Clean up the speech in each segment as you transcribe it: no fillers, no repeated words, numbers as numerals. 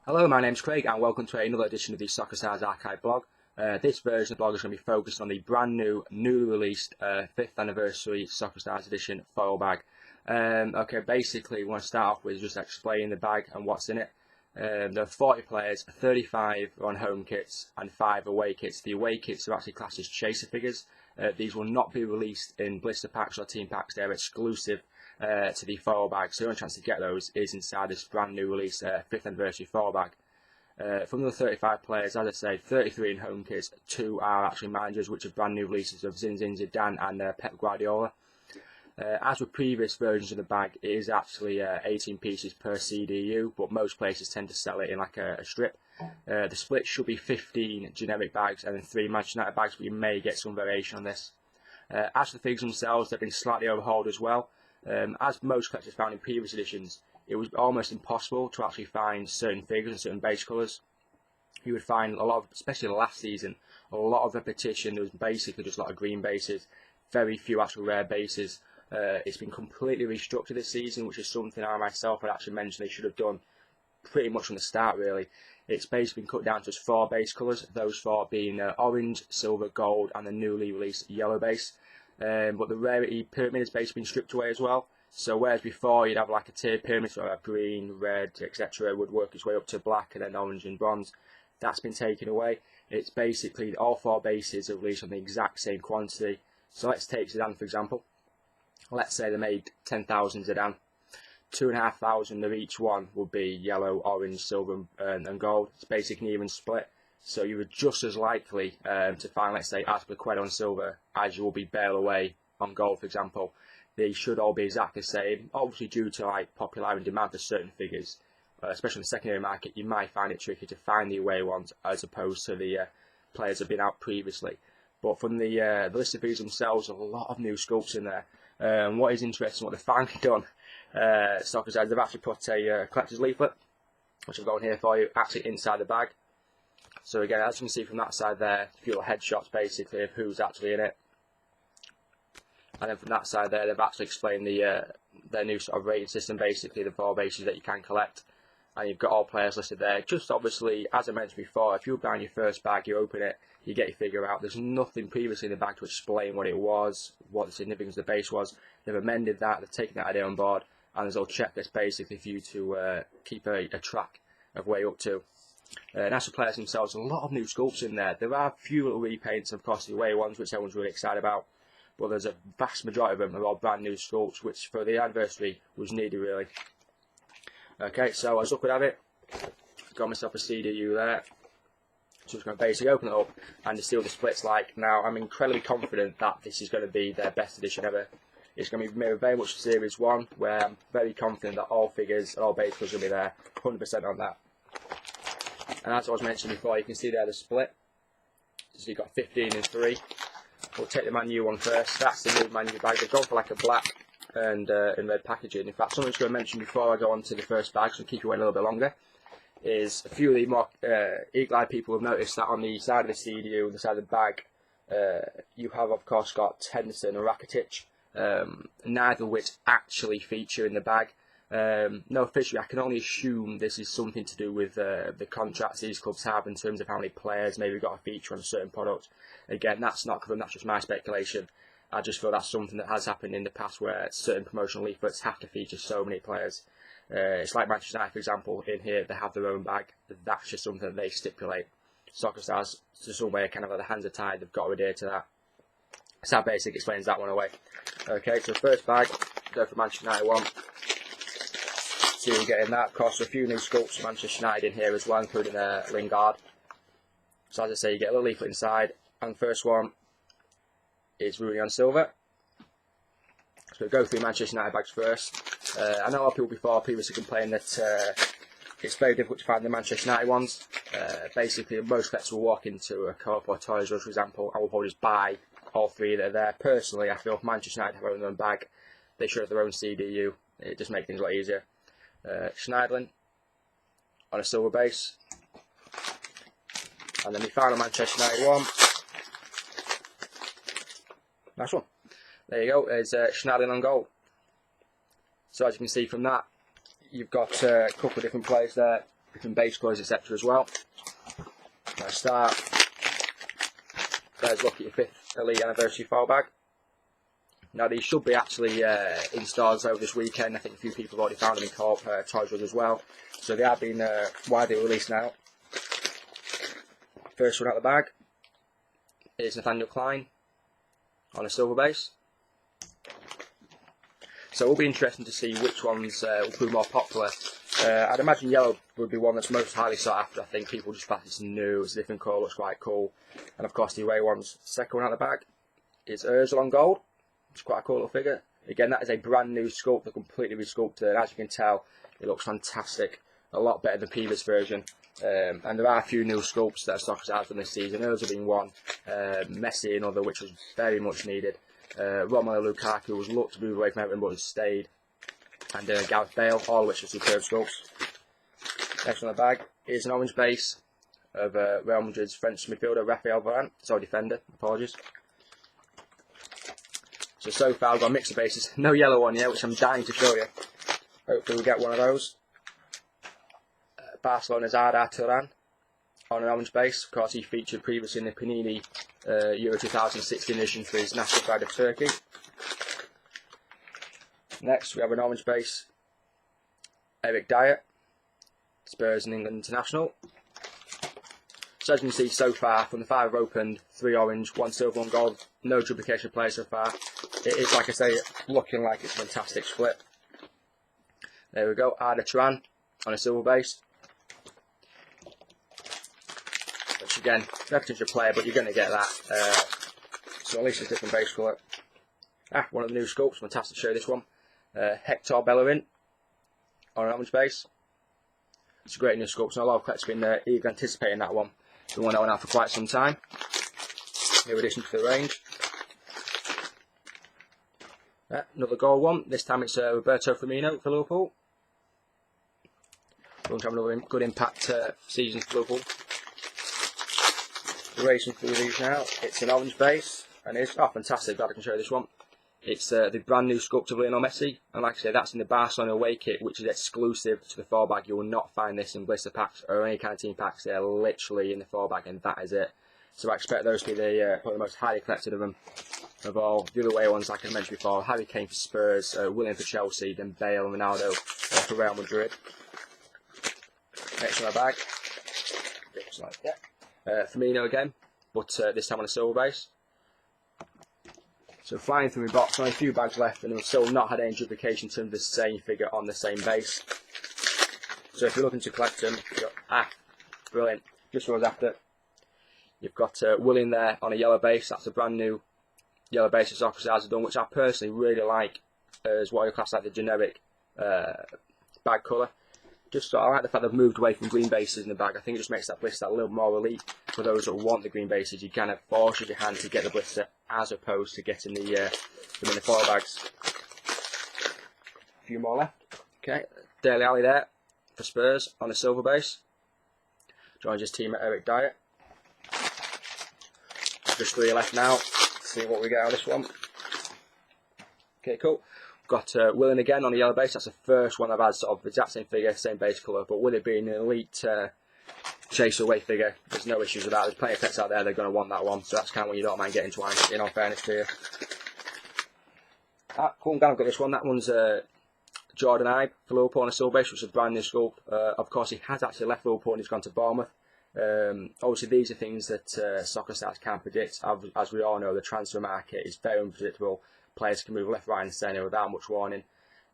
Hello, my name's Craig and welcome to another edition of the SoccerStarz Archive blog. This version of the blog is going to be focused on the brand new, newly released 5th anniversary SoccerStarz edition foil bag. Okay, basically we want to start off with just explaining the bag and what's in it. There are 40 players, 35 are on home kits and 5 away kits. The away kits are actually classed as chaser figures. These will not be released in blister packs or team packs. They're exclusive to the foil bag, so the only chance to get those is inside this brand new release 5th anniversary foil bag. From the 35 players, as I say, 33 in home kits, 2 are actually managers, which are brand new releases of Zinedine Zidane and Pep Guardiola. As with previous versions of the bag, it is actually 18 pieces per CDU, but most places tend to sell it in like a strip. The split should be 15 generic bags and then 3 Manchester United bags, but you may get some variation on this. As for the figures themselves, they've been slightly overhauled as well. As most collectors found in previous editions, it was almost impossible to actually find certain figures and certain base colours. You would find a lot of, especially last season, a lot of repetition. There was basically just a lot of green bases, very few actual rare bases. It's been completely restructured this season, which is something I myself had actually mentioned they should have done pretty much from the start really. It's basically been cut down to just 4 base colours, those 4 being orange, silver, gold and the newly released yellow base. But the rarity pyramid has basically been stripped away as well. So whereas before you'd have like a tiered pyramid, so have green, red, etc., would work its way up to black and then orange and bronze, that's been taken away. It's basically all 4 bases are released on the exact same quantity. So let's take Zidane for example. Let's say they made 10,000 Zidane. 2,500 of each one would be yellow, orange, silver and gold. It's basically an even split. So you were just as likely to find, let's say, Azpilicueta on silver as you will be Bale away on gold, for example. They should all be exactly the same. Obviously, due to like popularity and demand for certain figures, especially in the secondary market, you might find it tricky to find the away ones as opposed to the players that have been out previously. But from the list of figures themselves, a lot of new sculpts in there. What is interesting, what they've finally done, SoccerStarz, they've actually put a collector's leaflet, which I've got on here for you, actually inside the bag. So again, as you can see from that side there, a few little headshots basically of who's actually in it. And then from that side there, they've actually explained their new sort of rating system, basically the 4 bases that you can collect. And you've got all players listed there. Just obviously, as I mentioned before, if you're buying your first bag, you open it, you get your figure out. There's nothing previously in the bag to explain what it was, what the significance of the base was. They've amended that, they've taken that idea on board, and there's a little checklist basically for you to keep a track of where you're up to. And as for players themselves, a lot of new sculpts in there. There are a few little repaints, of course, the away ones, which everyone's really excited about. But there's a vast majority of them are all brand new sculpts, which for the anniversary was needed really. Okay, so as luck would have it, got myself a CDU there. So I'm just going to basically open it up and see what the split's like. Now, I'm incredibly confident that this is going to be their best edition ever. It's going to be made very much Series 1, where I'm very confident that all figures, all base colours will be there, 100% on that. And as I was mentioning before, you can see there the split. So you've got 15 and 3. We'll take the Man U one first. That's the new Man U bag. They've gone for like a black and red packaging. In fact, something I was going to mention before I go on to the first bag, so keep you waiting a little bit longer, is a few of the more eagle-eyed people have noticed that on the side of the CDU and the side of the bag, you have of course got Henderson and Rakitic, neither of which actually feature in the bag. No, officially, I can only assume this is something to do with the contracts these clubs have in terms of how many players maybe got a feature on a certain product. Again, that's not confirmed, that's just my speculation. I just feel that's something that has happened in the past where certain promotional leaflets have to feature so many players. It's like Manchester United, for example, in here they have their own bag. That's just something that they stipulate. SoccerStarz, to some way, kind of like the hands are tied, they've got to adhere to that. So that basically explains that one away. Okay, so first bag, go for Manchester United one. So you're getting that, of course, a few new sculpts for Manchester United in here as well, including Lingard. So as I say, you get a little leaflet inside, and the first one is Rooney on silver. So we'll go through Manchester United bags first. I know a lot of people before previously complained that it's very difficult to find the Manchester United ones. Basically, most collectors will walk into a Co-op or Toys R Us, for example, and will probably just buy all 3 that are there. Personally, I feel if Manchester United have their own bag, they should have their own CDU. It just makes things a lot easier. Schneiderlin on a silver base. And then the final Manchester United one. Nice one. There you go, there's Schneiderlin on gold. So as you can see from that, you've got a couple of different players there different base colours, etc. as well. Let's start. There's a look at your 5th Elite Anniversary foul bag. Now these should be actually in stores over this weekend. I think a few people have already found them in Co-op, Toys R Us as well. So they have been widely released now. First one out of the bag is Nathaniel Klein on a silver base. So it will be interesting to see which ones will prove more popular. I'd imagine yellow would be one that's most highly sought after. I think people just fact it's new, it's a different colour, looks quite cool. And of course the away ones. Second one out of the bag is Ozil on gold. It's quite a cool little figure. Again, that is a brand new sculpt, they're completely resculpted. As you can tell, it looks fantastic. A lot better than the previous version. And there are a few new sculpts that SoccerStarz done this season. Ozil being one, Messi another, which was very much needed. Romelu Lukaku was looked to move away from Everton but has stayed. And Gareth Bale, all of which are superb sculpts. Next on the bag is an orange base of Real Madrid's French midfielder Raphael Varane. Sorry, defender, apologies. So far I've got a mix of bases. No yellow one yet, which I'm dying to show you. Hopefully we'll get one of those. Barcelona's Arda Turan on an orange base. Of course, he featured previously in the Panini Euro 2016 edition for his national side of Turkey. Next, we have an orange base. Eric Dyer, Spurs and England international. So as you can see so far, from the 5 I've opened, 3 orange, 1 silver, 1 gold. No duplication of players so far. It is, like I say, looking like it's a fantastic split. There we go, Arda Turan on a silver base. Which again, reference your player, but you're going to get that. So at least it's a different base colour. One of the new sculpts, fantastic to show you this one. Hector Bellerin on an orange base. It's a great new sculpt, so a lot of collectors have been eagerly anticipating that one. Been one that went out for quite some time. New addition to the range. Another gold one. This time it's Roberto Firmino for Liverpool. Going to have another good impact season for Liverpool. Racing through these now. It's an orange base, and it's fantastic. Glad I can show you this one. It's the brand new sculpt of Lionel Messi, and like I say, that's in the Barcelona away kit, which is exclusive to the 4 bag. You will not find this in blister packs or any kind of team packs. They're literally in the 4 bag, and that is it. So I expect those to be probably the most highly collected of them of all. The other away ones, like I mentioned before, Harry Kane for Spurs, Willian for Chelsea, then Bale and Ronaldo for Real Madrid. Next on our bag, looks like Firmino again, but this time on a silver base. So flying through my box, only a few bags left, and we've still not had any duplication in terms of the same figure on the same base. So if you're looking to collect them, you've got, brilliant, just what I was after. You've got Willian there on a yellow base. That's a brand new yellow base that SoccerStarz have done, which I personally really like as what I class like the generic bag colour. Just I like the fact they've moved away from green bases in the bag. I think it just makes that blister a little more elite for those that want the green bases. You kind of force your hand to get the blister as opposed to getting them in the foil bags. A few more left. Okay, Dele Alli there for Spurs on a silver base. Joins his team at Eric Dyer. Just 3 left now. Let's see what we get out of this one. Okay, cool. Got Willian again on the yellow base. That's the first one I've had sort of the exact same figure, same base colour, but with it being an elite chase away figure, there's no issues with that. There's plenty of pets out there, they're going to want that one, so that's kind of when you don't mind getting twice, in all fairness to you. Cool, I've got this one. That one's Jordan Ibe for Liverpool on a silver base, which is a brand new sculpt. Of course, he has actually left Liverpool and he's gone to Bournemouth. Obviously, these are things that SoccerStarz can't predict. As we all know, the transfer market is very unpredictable. Players can move left, right and centre without much warning.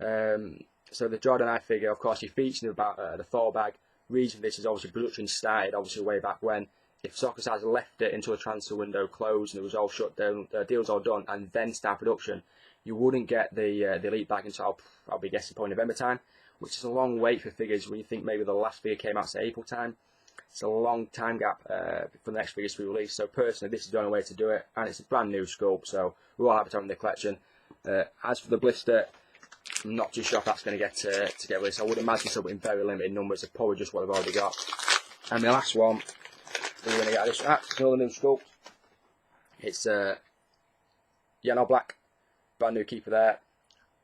So the Jordan Ibe figure, of course, he featured about the 4 bag. Reason for this is obviously production started obviously way back when. If SoccerStarz left it until a transfer window closed and it was all shut down, the deal's all done, and then start production, you wouldn't get the elite bag until I'll be guessing probably November time, which is a long wait for figures when you think maybe the last figure came out say April time. It's a long time gap for the next figures to be released. So personally, this is the only way to do it, and it's a brand new sculpt, so we're all happy to have in the collection. As for the blister, I'm not too sure if that's going to get released. I would imagine so, but in very limited numbers. It's probably just what I've already got. And the last one, we're going to get this. Another new sculpt. It's Jan Oblak, brand new keeper there.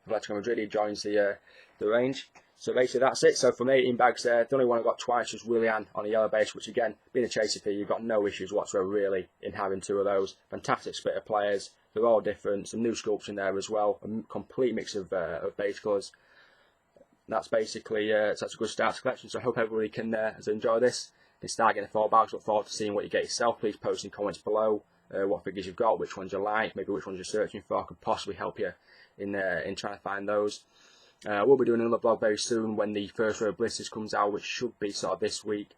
Atletico Madrid, he joins the range. So basically that's it. So from 18 bags there, the only one I got twice was Willian on a yellow base, which again, being a chaser fee, you've got no issues whatsoever really in having 2 of those. Fantastic split of players. They're all different. Some new sculpts in there as well. A complete mix of base colours. That's basically that's a good start to collection. So I hope everybody can enjoy this. You can start getting 4 bags. Look forward to seeing what you get yourself. Please post in comments below what figures you've got, which ones you like, maybe which ones you're searching for. I could possibly help you in trying to find those. We'll be doing another blog very soon when the first row of blisters comes out, which should be sort of this week.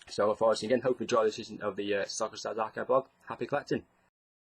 So look forward to seeing you again. Hope you enjoy this season of the SoccerStarz Archive blog. Happy collecting.